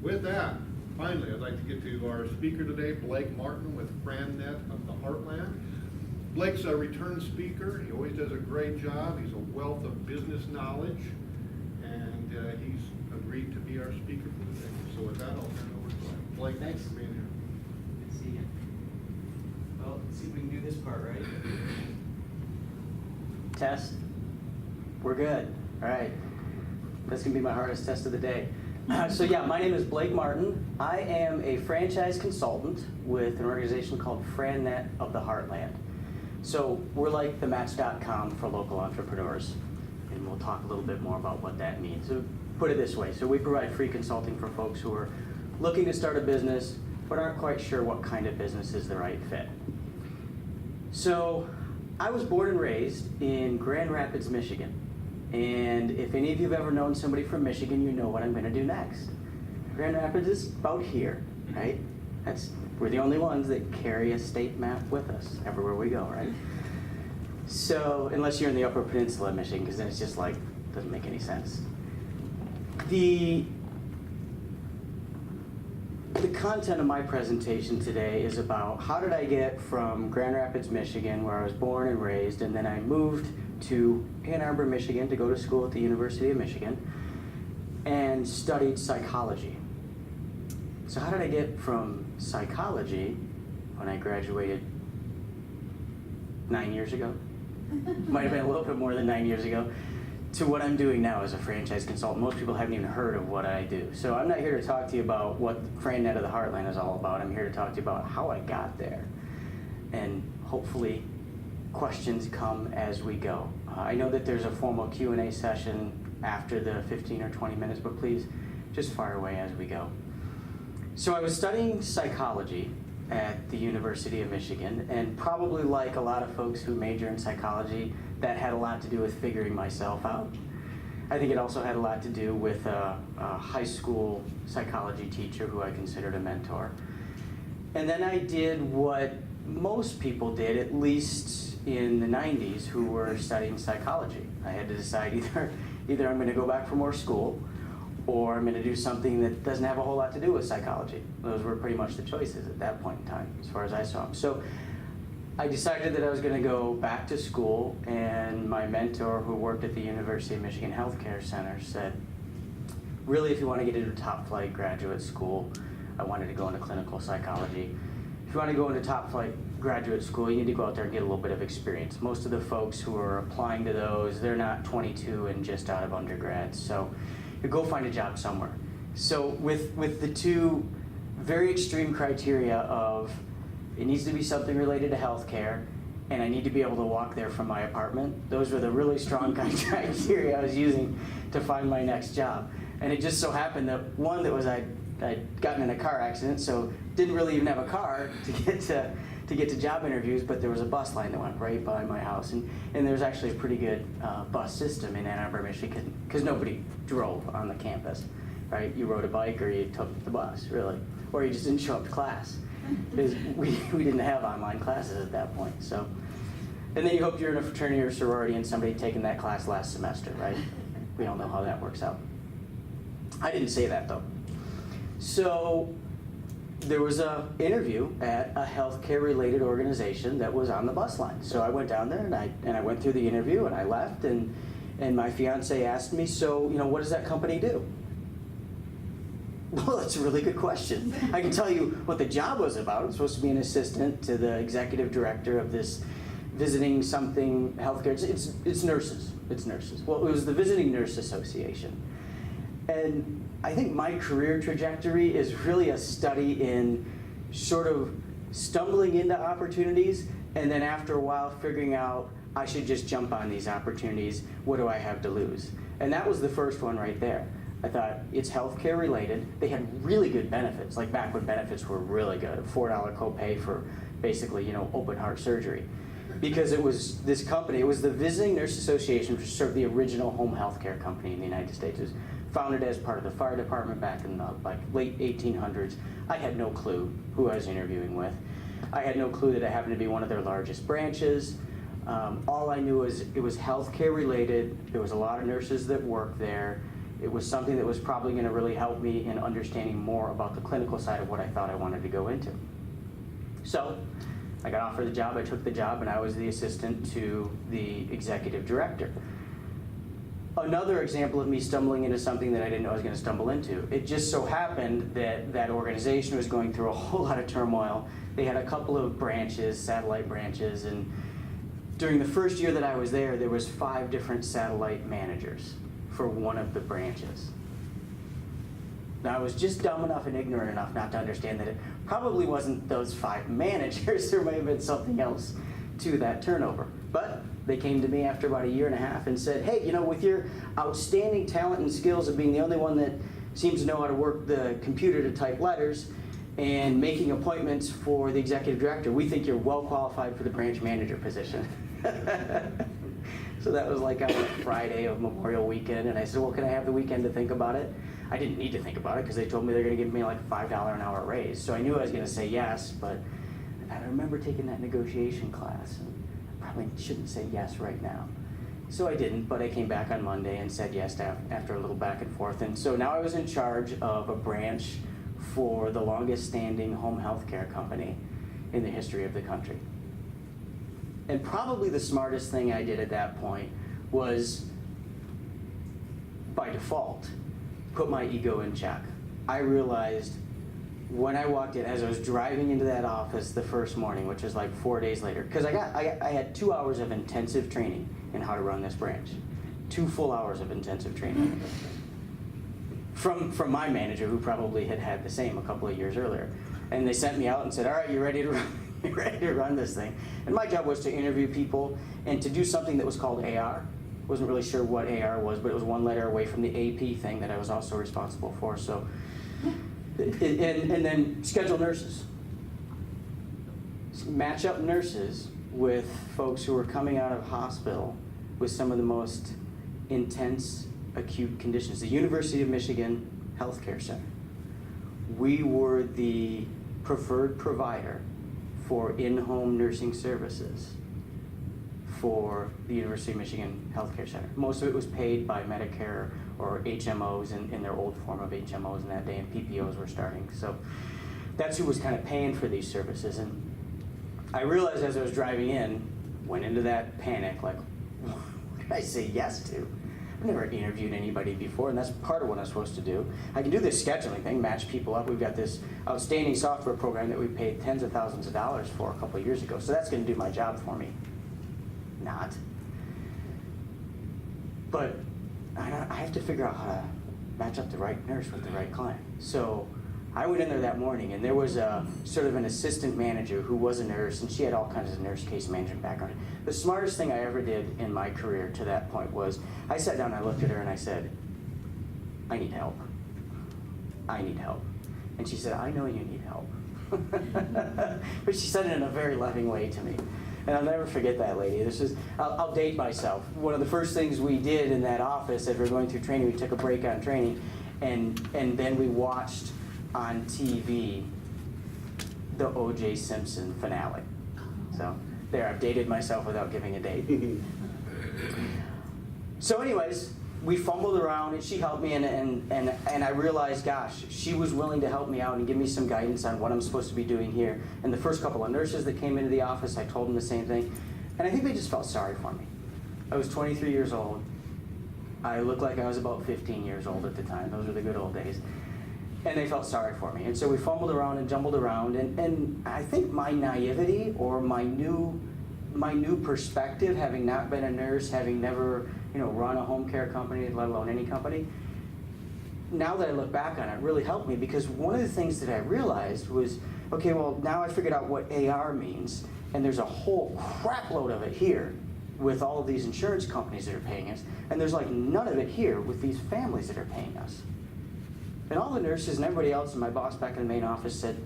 With that, finally, I'd like to get to our speaker today, Blake Martin with FranNet of the Heartland. Blake's a return speaker. He always does a great job. He's a wealth of business knowledge, and he's agreed to be our speaker for the day. So with that, I'll turn it over to Blake. Blake, thanks for being here. Good to see you. Well, let's see if we can do this part right. Test. We're good. All right. That's going to be my hardest test of the day. So yeah, my name is Blake Martin. I am a franchise consultant with an organization called FranNet of the Heartland. So we're like the Match.com for local entrepreneurs. And we'll talk a little bit more about what that means. So put it this way. So we provide free consulting for folks who are looking to start a business but aren't quite sure what kind of business is the right fit. So I was born and raised in Grand Rapids, Michigan. And if any of you have ever known somebody from Michigan, you know what I'm going to do next. Grand Rapids is about here, right? We're the only ones that carry a state map with us everywhere we go, right? So, unless you're in the Upper Peninsula of Michigan, because then it's just like, doesn't make any sense. The content of my presentation today is about how did I get from Grand Rapids, Michigan, where I was born and raised, and then I moved to Ann Arbor, Michigan to go to school at the University of Michigan and studied psychology. So how did I get from psychology when I graduated 9 years ago? Might have been a little bit more than 9 years ago, to what I'm doing now as a franchise consultant. Most people haven't even heard of what I do. So I'm not here to talk to you about what FranNet of the Heartland is all about. I'm here to talk to you about how I got there. And hopefully questions come as we go. I know that there's a formal Q&A session after the 15 or 20 minutes, but please just fire away as we go. So I was studying psychology at the University of Michigan, and probably like a lot of folks who major in psychology, that had a lot to do with figuring myself out. I think it also had a lot to do with a high school psychology teacher who I considered a mentor. And then I did what most people did, at least in the 90s, who were studying psychology. I had to decide either I'm going to go back for more school, or I'm going to do something that doesn't have a whole lot to do with psychology. Those were pretty much the choices at that point in time, as far as I saw them. So I decided that I was going to go back to school, and my mentor, who worked at the University of Michigan Healthcare Center, said, really, if you want to get into top flight graduate school, I wanted to go into clinical psychology. If you want to go into top flight graduate school, you need to go out there and get a little bit of experience. Most of the folks who are applying to those, they're not 22 and just out of undergrad, so you go find a job somewhere. So with the two very extreme criteria of it needs to be something related to healthcare, and I need to be able to walk there from my apartment, those were the really strong kind of criteria I was using to find my next job. And it just so happened that one that was I'd gotten in a car accident, so didn't really even have a car to get to job interviews, but there was a bus line that went right by my house, and there's actually a pretty good bus system in Ann Arbor, Michigan, because nobody drove on the campus, right? You rode a bike or you took the bus, really, or you just didn't show up to class, because we didn't have online classes at that point. So, and then you hope you're in a fraternity or sorority and somebody taking that class last semester, right? We all know how that works out. I didn't say that though. So there was an interview at a healthcare-related organization that was on the bus line. So I went down there and I went through the interview and I left, and my fiance asked me, so what does that company do? Well, that's a really good question. I can tell you what the job was about. I'm supposed to be an assistant to the executive director of this visiting something healthcare. It's nurses. It's nurses. Well, it was the Visiting Nurse Association. And I think my career trajectory is really a study in sort of stumbling into opportunities and then after a while figuring out I should just jump on these opportunities. What do I have to lose? And that was the first one right there. I thought, it's healthcare related. They had really good benefits, like back when benefits were really good. A $4 copay for basically, open heart surgery. Because it was this company, it was the Visiting Nurse Association, which was sort of the original home health care company in the United States. It was founded as part of the fire department back in the late 1800s. I had no clue who I was interviewing with. I had no clue that it happened to be one of their largest branches. All I knew was it was healthcare related. There was a lot of nurses that worked there, It was something that was probably going to really help me in understanding more about the clinical side of what I thought I wanted to go into. So I got offered the job, I took the job, and I was the assistant to the executive director. Another example of me stumbling into something that I didn't know I was going to stumble into. It just so happened that that organization was going through a whole lot of turmoil. They had a couple of branches, satellite branches, and during the first year that I was there was 5 different satellite managers for one of the branches. Now, I was just dumb enough and ignorant enough not to understand that it probably wasn't those 5 managers. There may have been something else to that turnover. But they came to me after about a year and a half and said, hey, you know, with your outstanding talent and skills of being the only one that seems to know how to work the computer to type letters and making appointments for the executive director, we think you're well qualified for the branch manager position. So that was like on a Friday of Memorial Weekend, and I said, well, can I have the weekend to think about it? I didn't need to think about it because they told me they're going to give me like a $5 an hour raise. So I knew I was going to say yes, but I remember taking that negotiation class, and I probably shouldn't say yes right now. So I didn't, but I came back on Monday and said yes after a little back and forth. And so now I was in charge of a branch for the longest standing home health care company in the history of the country. And probably the smartest thing I did at that point was, by default, put my ego in check. I realized when I walked in, as I was driving into that office the first morning, which was like 4 days later, because I had 2 hours of intensive training in how to run this branch. 2 full hours of intensive training. From my manager, who probably had the same a couple of years earlier. And they sent me out and said, all right, you ready to run? You're ready to run this thing. And my job was to interview people and to do something that was called AR. Wasn't really sure what AR was, but it was one letter away from the AP thing that I was also responsible for. So, and then schedule nurses. Match up nurses with folks who were coming out of hospital with some of the most intense acute conditions. The University of Michigan Healthcare Center. We were the preferred provider for in-home nursing services for the University of Michigan Healthcare Center. Most of it was paid by Medicare or HMOs in their old form of HMOs in that day, and PPOs were starting. So that's who was kind of paying for these services. And I realized as I was driving in, went into that panic, like, what did I say yes to? I've never interviewed anybody before, and that's part of what I'm supposed to do. I can do this scheduling thing, match people up. We've got this outstanding software program that we paid tens of thousands of dollars for a couple of years ago, so that's going to do my job for me. Not. But I have to figure out how to match up the right nurse with the right client. So I went in there that morning, and there was a sort of an assistant manager who was a nurse, and she had all kinds of nurse case management background. The smartest thing I ever did in my career to that point was I sat down and I looked at her and I said, I need help. I need help. And she said, I know you need help. But she said it in a very loving way to me. And I'll never forget that lady. I'll date myself. One of the first things we did in that office as we were going through training, we took a break on training, and then we watched on TV the O.J. Simpson finale. So there, I've dated myself without giving a date. So anyways, we fumbled around and she helped me, and I realized, gosh, she was willing to help me out and give me some guidance on what I'm supposed to be doing here. And the first couple of nurses that came into the office, I told them the same thing. And I think they just felt sorry for me. I was 23 years old. I looked like I was about 15 years old at the time. Those were the good old days. And they felt sorry for me. And so we fumbled around and jumbled around, and I think my naivety or my new perspective, having not been a nurse, having never run a home care company, let alone any company, now that I look back on it, really helped me, because one of the things that I realized was, okay, well, now I figured out what AR means, and there's a whole crap load of it here with all of these insurance companies that are paying us, and there's like none of it here with these families that are paying us. And all the nurses and everybody else, and my boss back in the main office said,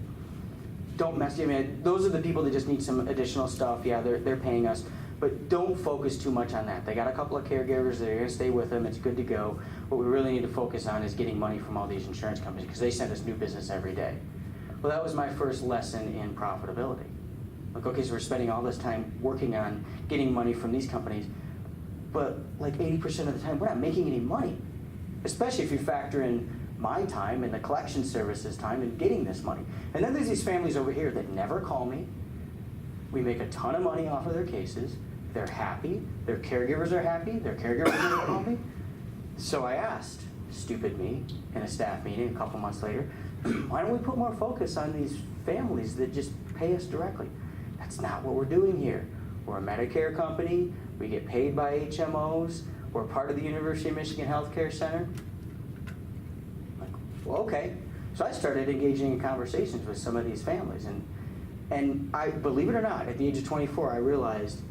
don't mess, those are the people that just need some additional stuff. Yeah, they're paying us, but don't focus too much on that. They got a couple of caregivers that are going to stay with them. It's good to go. What we really need to focus on is getting money from all these insurance companies, because they send us new business every day. Well, that was my first lesson in profitability. Like, okay, so we're spending all this time working on getting money from these companies, but like 80% of the time, we're not making any money. especially if you factor in my time and the collection services time in getting this money. And then there's these families over here that never call me. We make a ton of money off of their cases. They're happy. Their caregivers are happy. Their caregivers never call me. So I asked, stupid me, in a staff meeting a couple months later, why don't we put more focus on these families that just pay us directly? That's not what we're doing here. We're a Medicare company. We get paid by HMOs. We're part of the University of Michigan Healthcare Center. Like, well, okay. So I started engaging in conversations with some of these families. And I, believe it or not, at the age of 24, I realized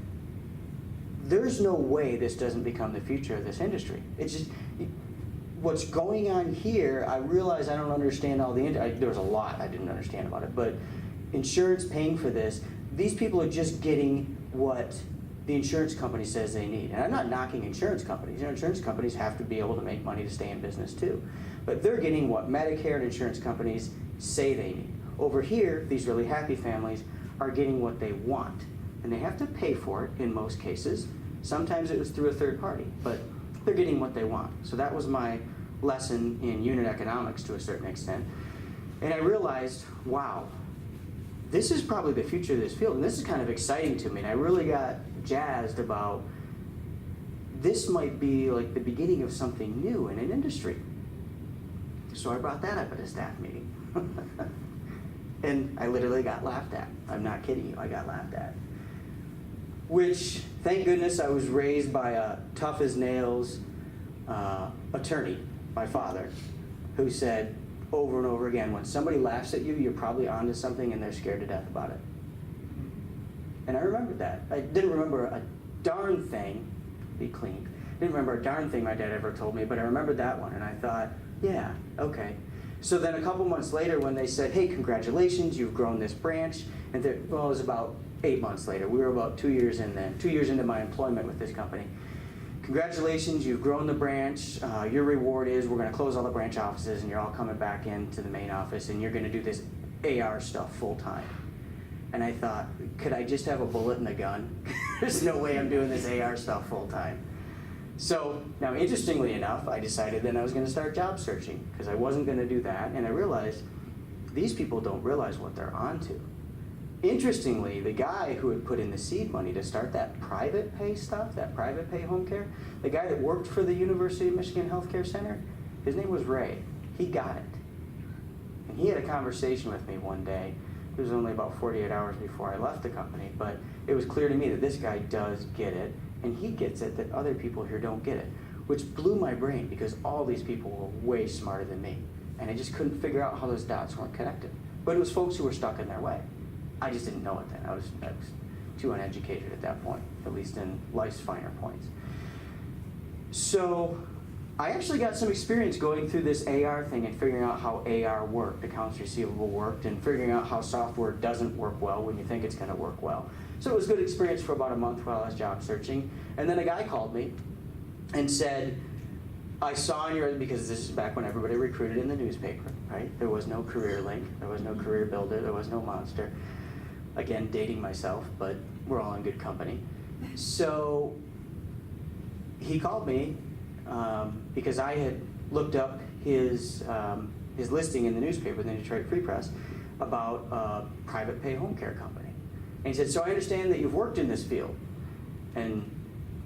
there's no way this doesn't become the future of this industry. It's just, what's going on here, I realize I don't understand all the, there was a lot I didn't understand about it, but insurance paying for this, these people are just getting what the insurance company says they need. And I'm not knocking insurance companies. You know, insurance companies have to be able to make money to stay in business too. But they're getting what Medicare and insurance companies say they need. Over here, these really happy families are getting what they want. And they have to pay for it in most cases. Sometimes it was through a third party, but they're getting what they want. So that was my lesson in unit economics to a certain extent. And I realized, wow, this is probably the future of this field, and this is kind of exciting to me. And I really got jazzed about this might be like the beginning of something new in an industry. So I brought that up at a staff meeting. And I literally got laughed at. I'm not kidding you, I got laughed at. Which, thank goodness, I was raised by a tough as nails attorney, my father, who said over and over again, when somebody laughs at you, you're probably onto something and they're scared to death about it. And I remembered that. I didn't remember a darn thing, be clean, didn't remember a darn thing my dad ever told me, but I remembered that one, and I thought, yeah, okay. So then a couple months later when they said, hey, congratulations, you've grown this branch, and well, it was about 8 months later. We were about 2 years in then, 2 years into my employment with this company. Congratulations, you've grown the branch. Your reward is we're gonna close all the branch offices and you're all coming back into the main office and you're gonna do this AR stuff full time. And I thought, could I just have a bullet in the gun? There's no way I'm doing this AR stuff full time. So now, interestingly enough, I decided then I was gonna start job searching because I wasn't gonna do that, and I realized these people don't realize what they're onto. Interestingly, the guy who had put in the seed money to start that private pay stuff, that private pay home care, the guy that worked for the University of Michigan Healthcare Center, his name was Ray. He got it. And he had a conversation with me one day. It was only about 48 hours before I left the company, but it was clear to me that this guy does get it, and he gets it that other people here don't get it, which blew my brain because all these people were way smarter than me, and I just couldn't figure out how those dots weren't connected. But it was folks who were stuck in their way. I just didn't know it then. I was too uneducated at that point, at least in life's finer points. So I actually got some experience going through this AR thing and figuring out how AR worked, accounts receivable worked, and figuring out how software doesn't work well when you think it's gonna work well. So it was a good experience for about a month while I was job searching. And then a guy called me and said, I saw in your, because this is back when everybody recruited in the newspaper, right? There was no career link, there was no career builder, there was no monster. Again, dating myself, but we're all in good company. So he called me because I had looked up his listing in the newspaper, the Detroit Free Press, about a private pay home care company. And he said, so I understand that you've worked in this field. And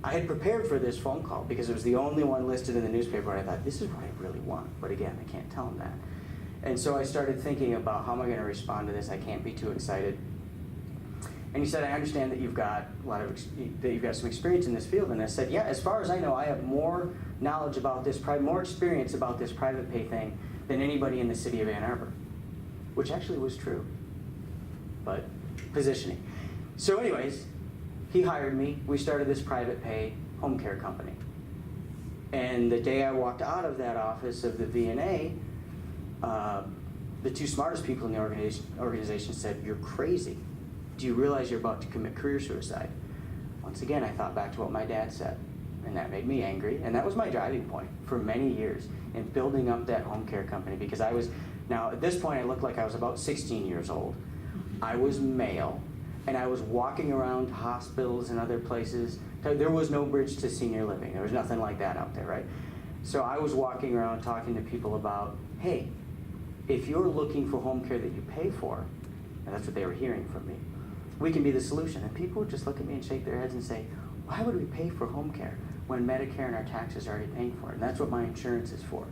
I had prepared for this phone call because it was the only one listed in the newspaper, and I thought, this is what I really want. But again, I can't tell him that. And so I started thinking about how am I going to respond to this? I can't be too excited. And he said, I understand that you've got some experience in this field. And I said, yeah, as far as I know, I have more knowledge about this, more experience about this private pay thing than anybody in the city of Ann Arbor, which actually was true, but positioning. So anyways, he hired me. We started this private pay home care company. And the day I walked out of that office of the VNA, the two smartest people in the organization said, you're crazy. Do you realize you're about to commit career suicide? Once again, I thought back to what my dad said, and that made me angry, and that was my driving point for many years in building up that home care company, because I was, now at this point I looked like I was about 16 years old. I was male, and I was walking around hospitals and other places. There was no bridge to senior living. There was nothing like that out there, right? So I was walking around talking to people about, hey, if you're looking for home care that you pay for, and that's what they were hearing from me, we can be the solution. And people would just look at me and shake their heads and say, why would we pay for home care when Medicare and our taxes are already paying for it? And that's what my insurance is for.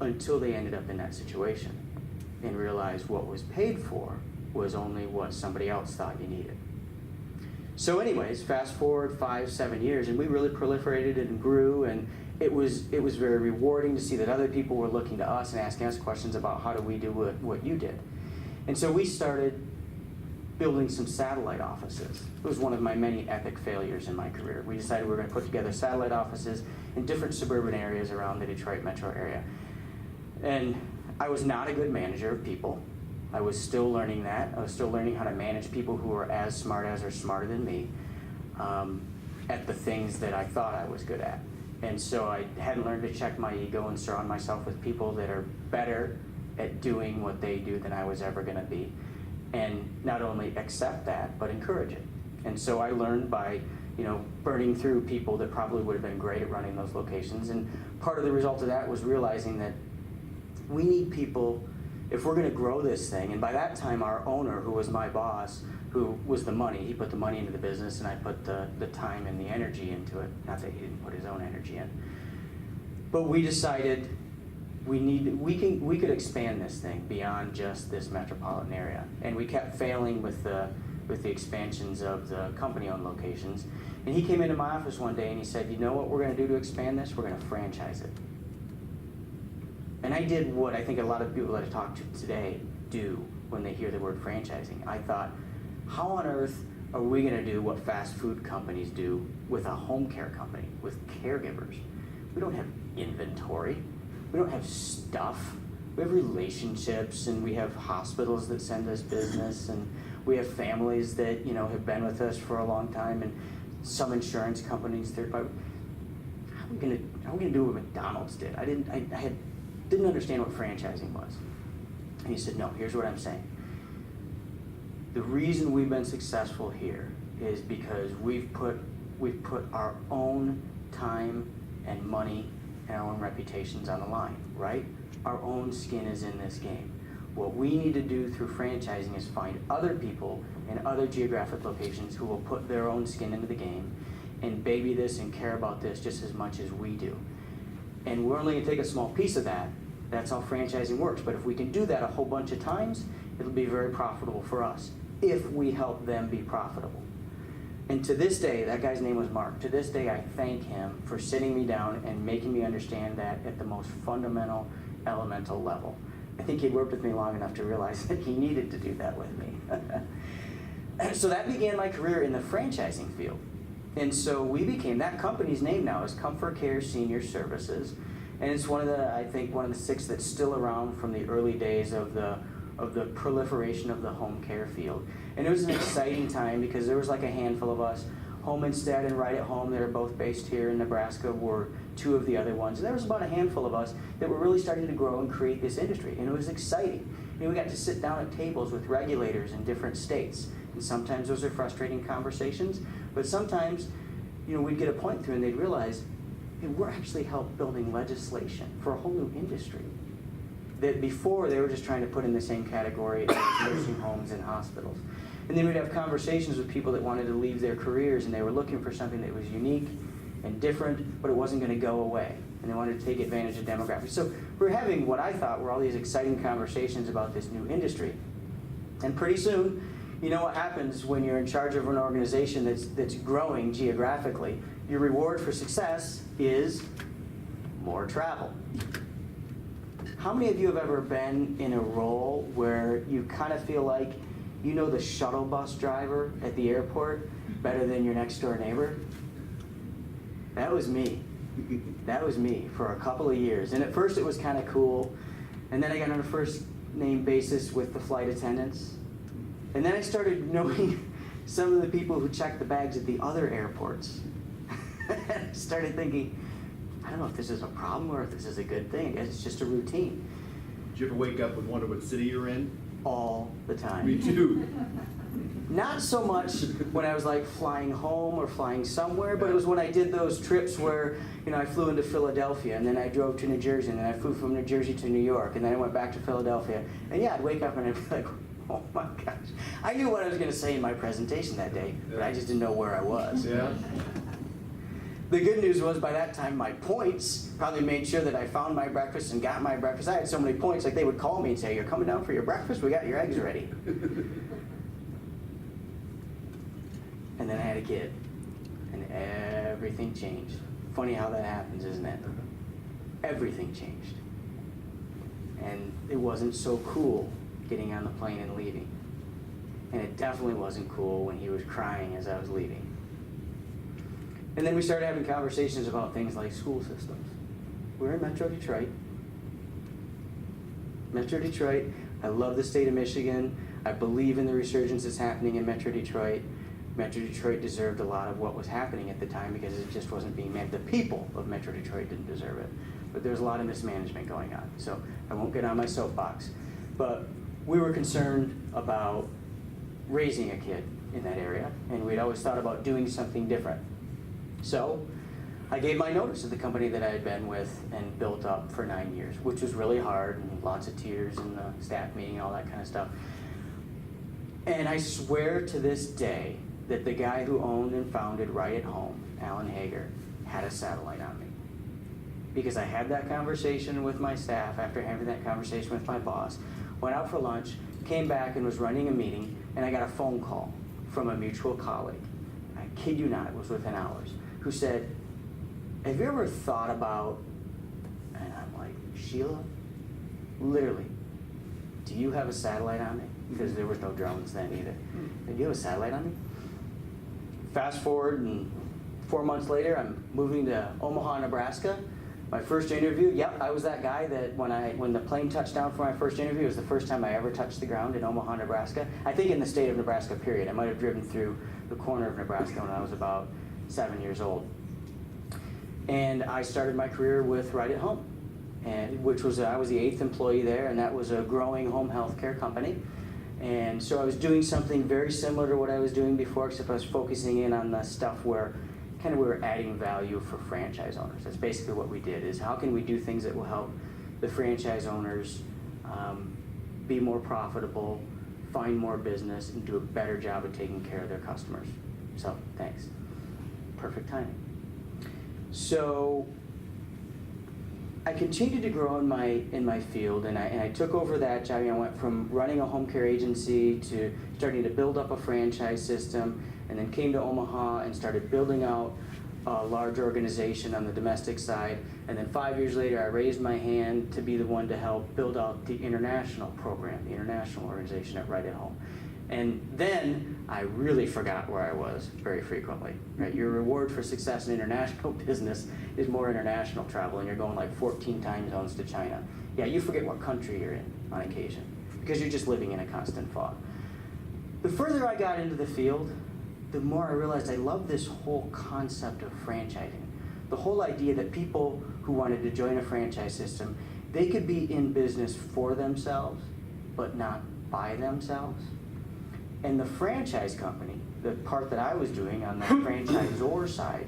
Until they ended up in that situation and realized what was paid for was only what somebody else thought you needed. So anyways, fast forward 5-7 years, and we really proliferated and grew, and it was very rewarding to see that other people were looking to us and asking us questions about how do we do what you did. And so we started building some satellite offices. It was one of my many epic failures in my career. We decided we were going to put together satellite offices in different suburban areas around the Detroit metro area. And I was not a good manager of people. I was still learning that. I was still learning how to manage people who were as smart as or smarter than me at the things that I thought I was good at. And so I hadn't learned to check my ego and surround myself with people that are better at doing what they do than I was ever going to be. And not only accept that, but encourage it. And so I learned by, burning through people that probably would have been great at running those locations. And part of the result of that was realizing that we need people if we're going to grow this thing. And by that time, our owner, who was my boss, who was the money, he put the money into the business, and I put the time and the energy into it. Not that he didn't put his own energy in. But we decided we could expand this thing beyond just this metropolitan area. And we kept failing with the expansions of the company-owned locations. And he came into my office one day and he said, you know what we're going to do to expand this? We're going to franchise it. And I did what I think a lot of people that I talk to today do when they hear the word franchising. I thought, how on earth are we going to do what fast food companies do with a home care company, with caregivers? We don't have inventory. We don't have stuff. We have relationships, and we have hospitals that send us business, and we have families that have been with us for a long time, and some insurance companies, third party. How are we gonna do what McDonald's did? I didn't understand what franchising was. And he said, no, here's what I'm saying. The reason we've been successful here is because we've put our own time and money and our own reputations on the line, right? Our own skin is in this game. What we need to do through franchising is find other people in other geographic locations who will put their own skin into the game and baby this and care about this just as much as we do. And we're only going to take a small piece of that. That's how franchising works. But if we can do that a whole bunch of times, it'll be very profitable for us if we help them be profitable. And to this day, that guy's name was Mark. To this day, I thank him for sitting me down and making me understand that at the most fundamental, elemental level. I think he worked with me long enough to realize that he needed to do that with me. So that began my career in the franchising field. And so that company's name now is Comfort Care Senior Services. And it's one of the 6 that's still around from the early days of the proliferation of the home care field. And it was an exciting time because there was like a handful of us. Home Instead and Right at Home, that are both based here in Nebraska, were 2 of the other ones. And there was about a handful of us that were really starting to grow and create this industry. And it was exciting. We got to sit down at tables with regulators in different states. And sometimes those are frustrating conversations, but sometimes, we'd get a point through and they'd realize, hey, we're actually building legislation for a whole new industry that before they were just trying to put in the same category as nursing homes and hospitals. And then we'd have conversations with people that wanted to leave their careers and they were looking for something that was unique and different, but it wasn't going to go away. And they wanted to take advantage of demographics. So we're having what I thought were all these exciting conversations about this new industry. And pretty soon, you know what happens when you're in charge of an organization that's growing geographically? Your reward for success is more travel. How many of you have ever been in a role where you kind of feel like you know the shuttle bus driver at the airport better than your next door neighbor? That was me. That was me for a couple of years. And at first it was kind of cool. And then I got on a first name basis with the flight attendants. And then I started knowing some of the people who checked the bags at the other airports. I started thinking, I don't know if this is a problem or if this is a good thing. I guess it's just a routine. Did you ever wake up and wonder what city you're in? all the time. Me too. Not so much when I was like flying home or flying somewhere, but it was when I did those trips where, I flew into Philadelphia and then I drove to New Jersey and then I flew from New Jersey to New York and then I went back to Philadelphia. And yeah, I'd wake up and I'd be like, oh my gosh. I knew what I was going to say in my presentation that day, but I just didn't know where I was. Yeah. The good news was by that time my points probably made sure that I found my breakfast and got my breakfast. I had so many points, like they would call me and say, "You're coming down for your breakfast? We got your eggs ready." And then I had a kid, and everything changed. Funny how that happens, isn't it? Everything changed. And it wasn't so cool getting on the plane and leaving. And it definitely wasn't cool when he was crying as I was leaving. And then we started having conversations about things like school systems. We're in Metro Detroit. Metro Detroit, I love the state of Michigan. I believe in the resurgence that's happening in Metro Detroit. Metro Detroit deserved a lot of what was happening at the time because it just wasn't being met. The people of Metro Detroit didn't deserve it. But there's a lot of mismanagement going on. So I won't get on my soapbox. But we were concerned about raising a kid in that area, and we'd always thought about doing something different. So I gave my notice to the company that I had been with and built up for 9 years, which was really hard and lots of tears in the staff meeting and all that kind of stuff. And I swear to this day that the guy who owned and founded Right at Home, Alan Hager, had a satellite on me. Because I had that conversation with my staff after having that conversation with my boss, went out for lunch, came back and was running a meeting, and I got a phone call from a mutual colleague. I kid you not, it was within hours, who said, "Have you ever thought about," and I'm like, "Sheila, literally, do you have a satellite on me?" Because there was no drones then either. "Do you have a satellite on me?" Fast forward, and 4 months later, I'm moving to Omaha, Nebraska. My first interview, yep, I was that guy that when the plane touched down for my first interview, it was the first time I ever touched the ground in Omaha, Nebraska. I think in the state of Nebraska, period. I might have driven through the corner of Nebraska when I was about 7 years old. And I started my career with Right at Home, and I was the 8th employee there, and that was a growing home health care company. And so I was doing something very similar to what I was doing before, except I was focusing in on the stuff where we were adding value for franchise owners. That's basically what we did, is how can we do things that will help the franchise owners be more profitable, find more business, and do a better job of taking care of their customers. So, thanks. Perfect timing. So, I continued to grow in my field, and I took over that job. I went from running a home care agency to starting to build up a franchise system, and then came to Omaha and started building out a large organization on the domestic side. And then 5 years later, I raised my hand to be the one to help build out the international program, the international organization at Right at Home. And then I really forgot where I was very frequently. Right? Your reward for success in international business is more international travel, and you're going like 14 time zones to China. Yeah, you forget what country you're in on occasion because you're just living in a constant fog. The further I got into the field, the more I realized I love this whole concept of franchising. The whole idea that people who wanted to join a franchise system, they could be in business for themselves, but not by themselves. And the franchise company, the part that I was doing on the franchisor side,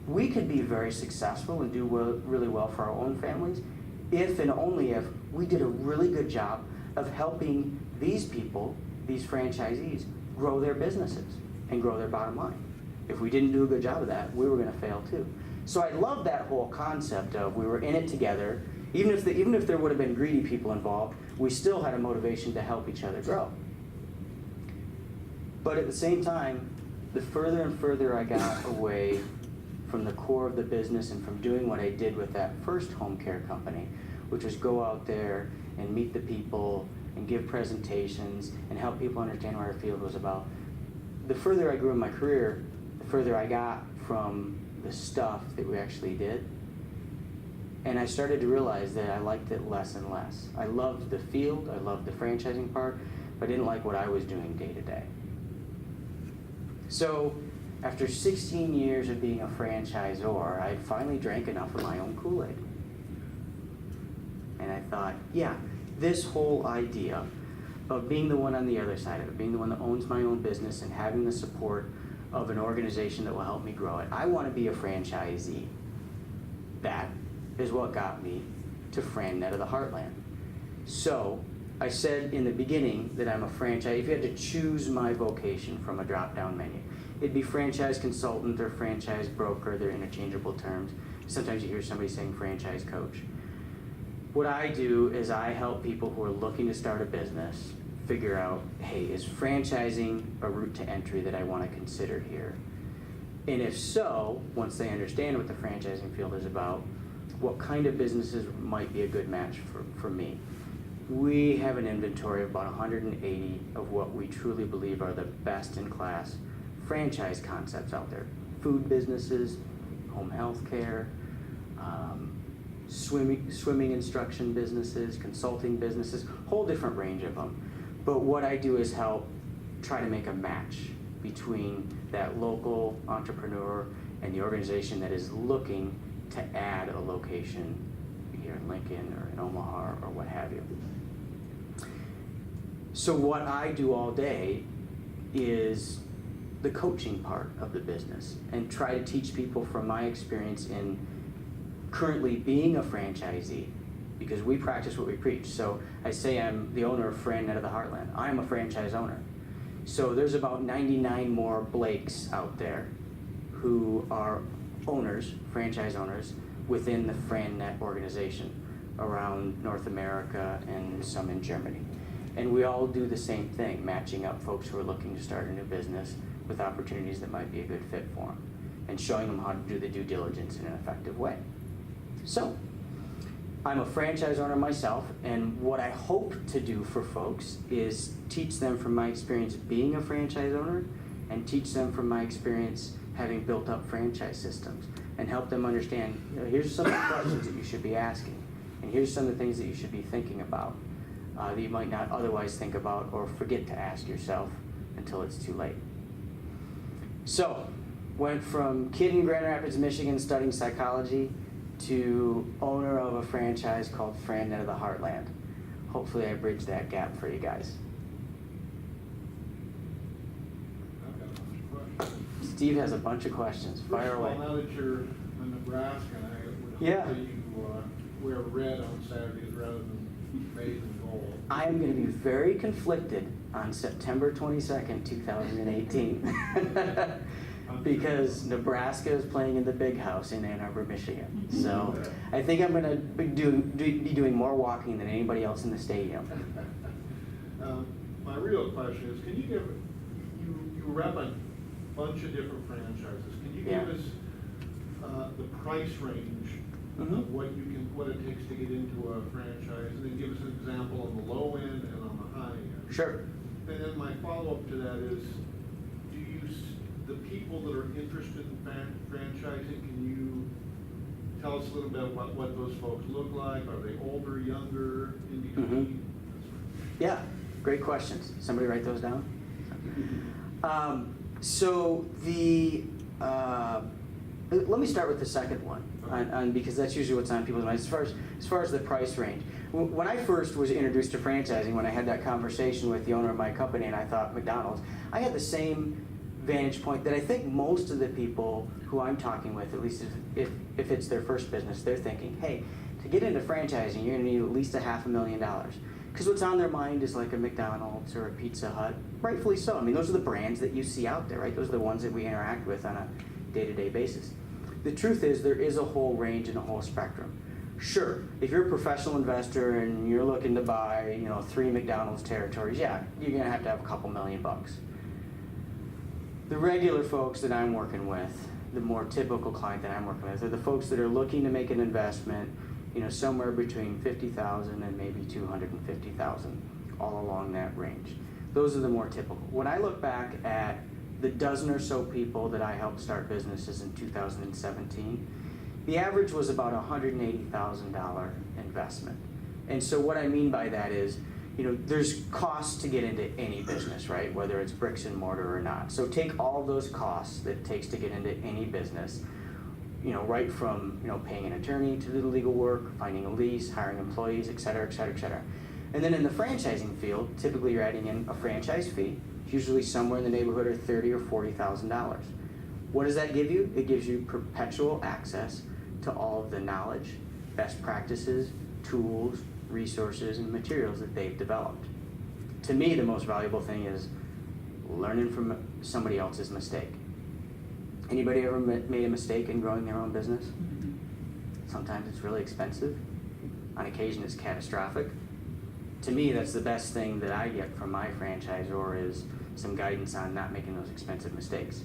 we could be very successful and do really well for our own families if and only if we did a really good job of helping these people, these franchisees, grow their businesses and grow their bottom line. If we didn't do a good job of that, we were going to fail too. So I love that whole concept of we were in it together. Even if there would have been greedy people involved, we still had a motivation to help each other grow. But at the same time, the further and further I got away from the core of the business and from doing what I did with that first home care company, which was go out there and meet the people and give presentations and help people understand what our field was about, the further I grew in my career, the further I got from the stuff that we actually did. And I started to realize that I liked it less and less. I loved the field, I loved the franchising part, but I didn't like what I was doing day to day. So, after 16 years of being a franchisor, I finally drank enough of my own Kool-Aid. And I thought, yeah, this whole idea of being the one on the other side of it, being the one that owns my own business and having the support of an organization that will help me grow it. I want to be a franchisee. That is what got me to FranNet of the Heartland. So I said in the beginning that I'm a franchise. If you had to choose my vocation from a drop-down menu, it'd be franchise consultant or franchise broker. They're interchangeable terms. Sometimes you hear somebody saying franchise coach. What I do is I help people who are looking to start a business figure out, hey, is franchising a route to entry that I want to consider here? And if so, once they understand what the franchising field is about, what kind of businesses might be a good match for me? We have an inventory of about 180 of what we truly believe are the best in class franchise concepts out there. Food businesses, home health care, swimming instruction businesses, consulting businesses, whole different range of them. But what I do is help try to make a match between that local entrepreneur and the organization that is looking to add a location here in Lincoln or in Omaha or what have you. So what I do all day is the coaching part of the business and try to teach people from my experience in currently being a franchisee, because we practice what we preach. So I say I'm the owner of FranNet of the Heartland. I'm a franchise owner. So there's about 99 more Blakes out there who are owners, franchise owners, within the FranNet organization around North America and some in Germany. And we all do the same thing, matching up folks who are looking to start a new business with opportunities that might be a good fit for them and showing them how to do the due diligence in an effective way. So, I'm a franchise owner myself, and what I hope to do for folks is teach them from my experience being a franchise owner and teach them from my experience having built up franchise systems and help them understand, here's some of the questions that you should be asking, and here's some of the things that you should be thinking about that you might not otherwise think about or forget to ask yourself until it's too late. So, went from kid in Grand Rapids, Michigan studying psychology to owner of a franchise called FranNet of the Heartland. Hopefully I bridged that gap for you guys. I've got a bunch of questions. Steve has a bunch of questions. Fire away. Now that you're in Nebraska, I would hope Yeah. that you wear red on Saturdays rather than maize and gold. I am going to be very conflicted on September 22nd, 2018. Because Nebraska is playing in the Big House in Ann Arbor, Michigan. So I think I'm going to be doing more walking than anybody else in the stadium. My real question is, can you give, you rep a bunch of different franchises. Can you give us the price range of what it takes to get into a franchise, and then give us an example on the low end and on the high end? Sure. And then my follow-up to that is, the people that are interested in franchising, can you tell us a little bit about what those folks look like? Are they older, younger, in between? Yeah, great questions. Somebody write those down. Let me start with the second one, because that's usually what's on people's minds. As far as the price range, when I first was introduced to franchising, when I had that conversation with the owner of my company, and I thought McDonald's, I had the same vantage point that I think most of the people who I'm talking with, at least if it's their first business, they're thinking, hey, to get into franchising, you're going to need at least $500,000. Because what's on their mind is like a McDonald's or a Pizza Hut, rightfully so. I mean, those are the brands that you see out there, right? Those are the ones that we interact with on a day-to-day basis. The truth is, there is a whole range and a whole spectrum. Sure, if you're a professional investor and you're looking to buy, 3 McDonald's territories, yeah, you're going to have a couple $1,000,000. The regular folks that I'm working with, the more typical client that I'm working with, are the folks that are looking to make an investment, somewhere between $50,000 and maybe $250,000, all along that range. Those are the more typical. When I look back at the dozen or so people that I helped start businesses in 2017, the average was about $180,000 investment. And so what I mean by that is, there's costs to get into any business, right? Whether it's bricks and mortar or not. So take all those costs that it takes to get into any business, right from, paying an attorney to do the legal work, finding a lease, hiring employees, et cetera, et cetera, et cetera. And then in the franchising field, typically you're adding in a franchise fee, usually somewhere in the neighborhood of $30,000 or $40,000. What does that give you? It gives you perpetual access to all of the knowledge, best practices, tools, resources, and materials that they've developed. To me, the most valuable thing is learning from somebody else's mistake. Anybody ever made a mistake in growing their own business? Sometimes it's really expensive. On occasion, it's catastrophic. To me, that's the best thing that I get from my franchisor is some guidance on not making those expensive mistakes.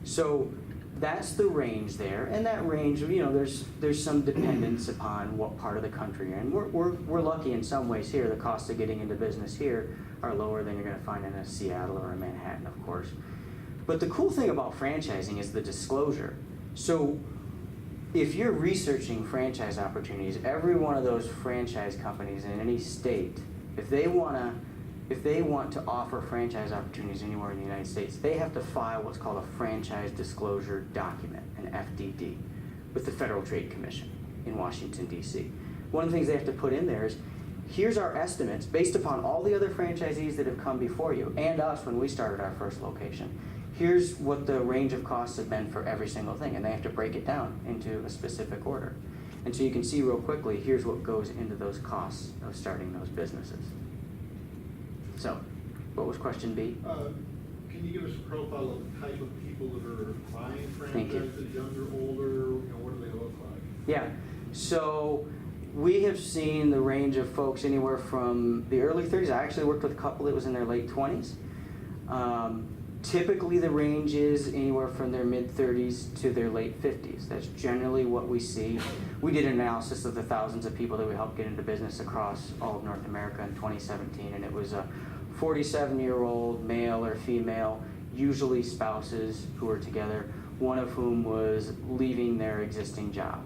So that's the range there, and that range, there's some dependence upon what part of the country you're in. We're lucky in some ways here. The costs of getting into business here are lower than you're going to find in a Seattle or a Manhattan, of course. But the cool thing about franchising is the disclosure. So if you're researching franchise opportunities, every one of those franchise companies in any state, if they want to offer franchise opportunities anywhere in the United States, they have to file what's called a franchise disclosure document, an FDD, with the Federal Trade Commission in Washington, D.C. One of the things they have to put in there is, here's our estimates based upon all the other franchisees that have come before you and us when we started our first location. Here's what the range of costs have been for every single thing, and they have to break it down into a specific order. And so you can see real quickly, here's what goes into those costs of starting those businesses. So, what was question B? Can you give us a profile of the type of people that are buying Thank you. franchises, younger, older, what do they look like? Yeah, so we have seen the range of folks anywhere from the early 30s. I actually worked with a couple that was in their late 20s. Typically the range is anywhere from their mid-30s to their late 50s. That's generally what we see. We did an analysis of the thousands of people that we helped get into business across all of North America in 2017, and it was a 47-year-old male or female, usually spouses who were together, one of whom was leaving their existing job.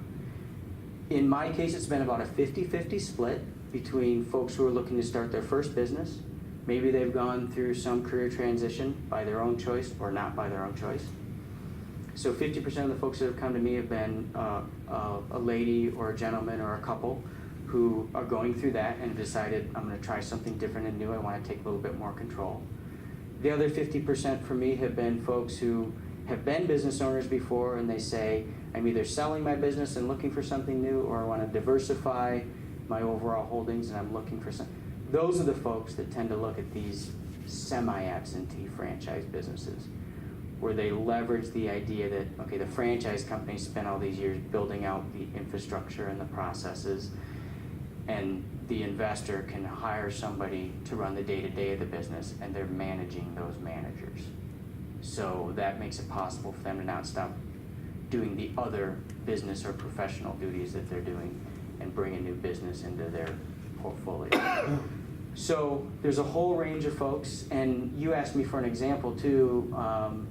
In my case, it's been about a 50-50 split between folks who are looking to start their first business. Maybe they've gone through some career transition by their own choice or not by their own choice. So 50% of the folks that have come to me have been a lady or a gentleman or a couple who are going through that and decided, I'm going to try something different and new. I want to take a little bit more control. The other 50% for me have been folks who have been business owners before, and they say, I'm either selling my business and looking for something new, or I want to diversify my overall holdings and I'm looking for something. Those are the folks that tend to look at these semi-absentee franchise businesses, where they leverage the idea that, okay, the franchise company spent all these years building out the infrastructure and the processes, and the investor can hire somebody to run the day-to-day of the business, and they're managing those managers. So that makes it possible for them to not stop doing the other business or professional duties that they're doing and bring a new business into their portfolio. So there's a whole range of folks, and you asked me for an example too.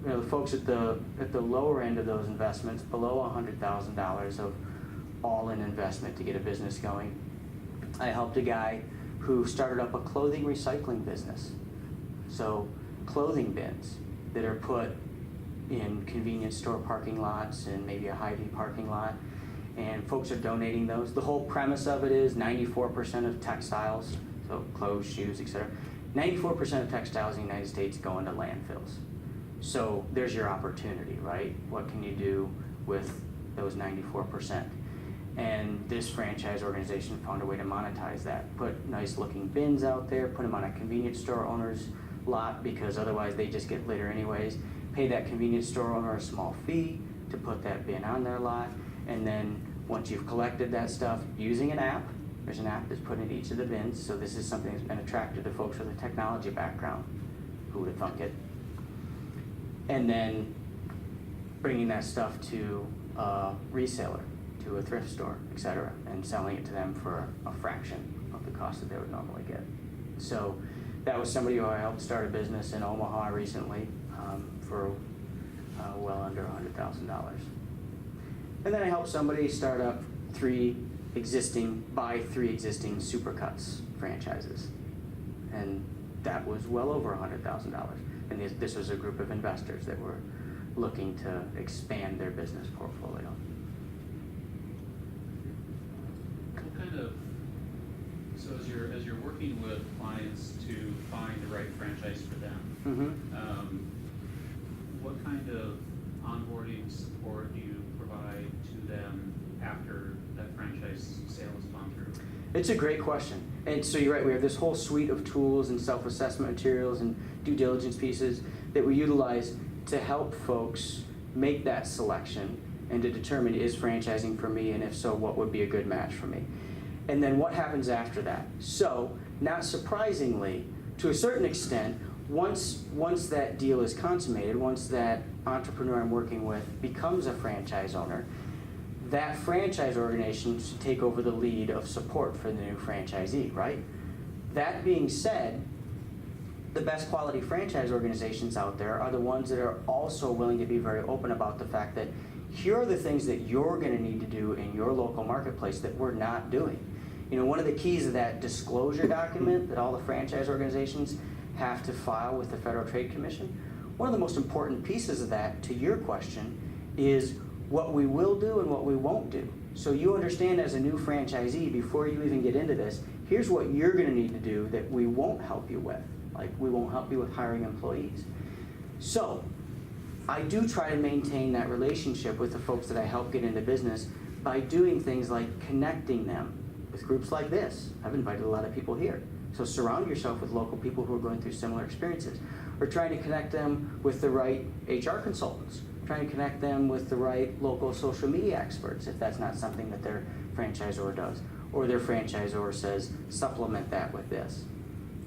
The folks at the lower end of those investments, below $100,000 of all-in investment to get a business going. I helped a guy who started up a clothing recycling business. So clothing bins that are put in convenience store parking lots and maybe a Hy-Vee parking lot, and folks are donating those. The whole premise of it is 94% of textiles, so clothes, shoes, etc., 94% of textiles in the United States go into landfills. So there's your opportunity, right? What can you do with those 94%? And this franchise organization found a way to monetize that. Put nice looking bins out there, put them on a convenience store owner's lot, because otherwise they just get litter anyways. Pay that convenience store owner a small fee to put that bin on their lot, and then once you've collected that stuff using an app, there's an app that's put in each of the bins, so this is something that's been attractive to folks with a technology background. Who would have thunk it? And then bringing that stuff to a reseller, to a thrift store, etc., and selling it to them for a fraction of the cost that they would normally get. So that was somebody who I helped start a business in Omaha recently for well under $100,000. And then I helped somebody start up three existing Supercuts franchises. And that was well over $100,000. And this was a group of investors that were looking to expand their business portfolio. What kind of, so as you're working with chance to find the right franchise for them. What kind of onboarding support do you provide to them after that franchise sale has gone through? It's a great question. And so you're right, we have this whole suite of tools and self-assessment materials and due diligence pieces that we utilize to help folks make that selection and to determine, is franchising for me, and if so, what would be a good match for me? And then what happens after that? So, not surprisingly, to a certain extent, once that deal is consummated, once that entrepreneur I'm working with becomes a franchise owner, that franchise organization should take over the lead of support for the new franchisee, right? That being said, the best quality franchise organizations out there are the ones that are also willing to be very open about the fact that here are the things that you're going to need to do in your local marketplace that we're not doing. You know, one of the keys of that disclosure document that all the franchise organizations have to file with the Federal Trade Commission, one of the most important pieces of that, to your question, is what we will do and what we won't do. So you understand as a new franchisee, before you even get into this, here's what you're going to need to do that we won't help you with. Like, we won't help you with hiring employees. So I do try to maintain that relationship with the folks that I help get into business by doing things like connecting them with groups like this. I've invited a lot of people here. So surround yourself with local people who are going through similar experiences. Or trying to connect them with the right HR consultants. Trying to connect them with the right local social media experts if that's not something that their franchisor does. Or their franchisor says, supplement that with this.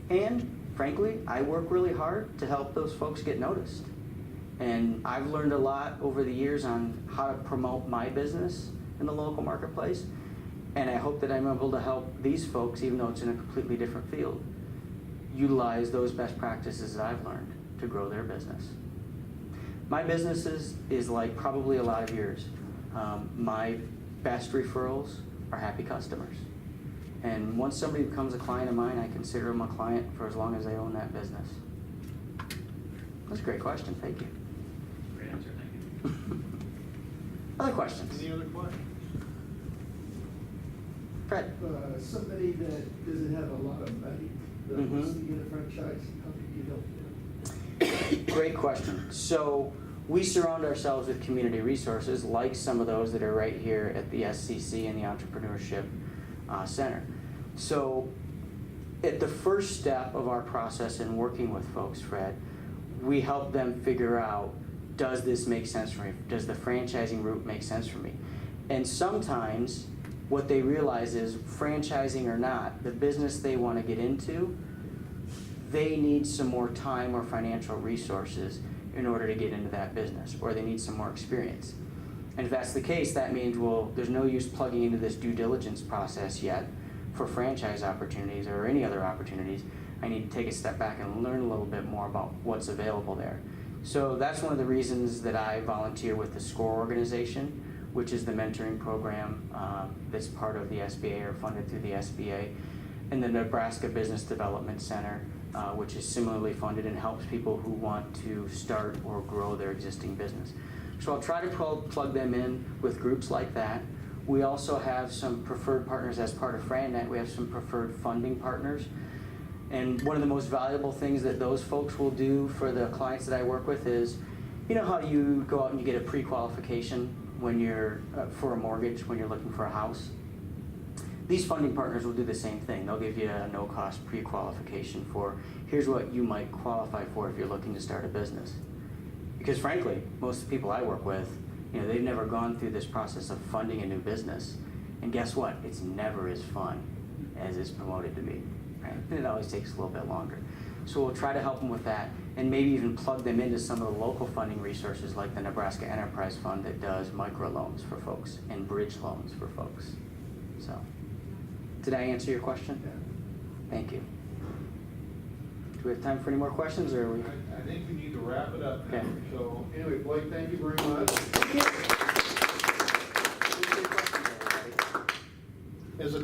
And frankly, I work really hard to help those folks get noticed. And I've learned a lot over the years on how to promote my business in the local marketplace. And I hope that I'm able to help these folks, even though it's in a completely different field, utilize those best practices that I've learned to grow their business. My business is like probably a lot of yours. My best referrals are happy customers. And once somebody becomes a client of mine, I consider them a client for as long as they own that business. That's a great question. Thank you. Great answer, thank you. Other questions? Any other questions? Fred? Somebody that doesn't have a lot of money that wants to get a franchise, how do you help them? Great question. So we surround ourselves with community resources like some of those that are right here at the SCC and the Entrepreneurship Center. So at the first step of our process in working with folks, Fred, we help them figure out, does this make sense for me? Does the franchising route make sense for me? And sometimes what they realize is, franchising or not, the business they want to get into, they need some more time or financial resources in order to get into that business, or they need some more experience. And if that's the case, that means, well, there's no use plugging into this due diligence process yet for franchise opportunities or any other opportunities. I need to take a step back and learn a little bit more about what's available there. So that's one of the reasons that I volunteer with the SCORE organization, which is the mentoring program that's part of the SBA or funded through the SBA, and the Nebraska Business Development Center, which is similarly funded and helps people who want to start or grow their existing business. So I'll try to plug them in with groups like that. We also have some preferred partners as part of FranNet. We have some preferred funding partners. And one of the most valuable things that those folks will do for the clients that I work with is, you know how you go out and you get a pre-qualification when you're for a mortgage, when you're looking for a house? These funding partners will do the same thing. They'll give you a no-cost pre-qualification for, here's what you might qualify for if you're looking to start a business. Because frankly, most of the people I work with, you know, they've never gone through this process of funding a new business. And guess what? It's never as fun as it's promoted to be, right? And it always takes a little bit longer. So we'll try to help them with that, and maybe even plug them into some of the local funding resources like the Nebraska Enterprise Fund that does microloans for folks and bridge loans for folks. So, did I answer your question? Yeah. Thank you. Do we have time for any more questions, or are we? I think we need to wrap it up now. Okay. So anyway, Blake, thank you very much. Thank you. As a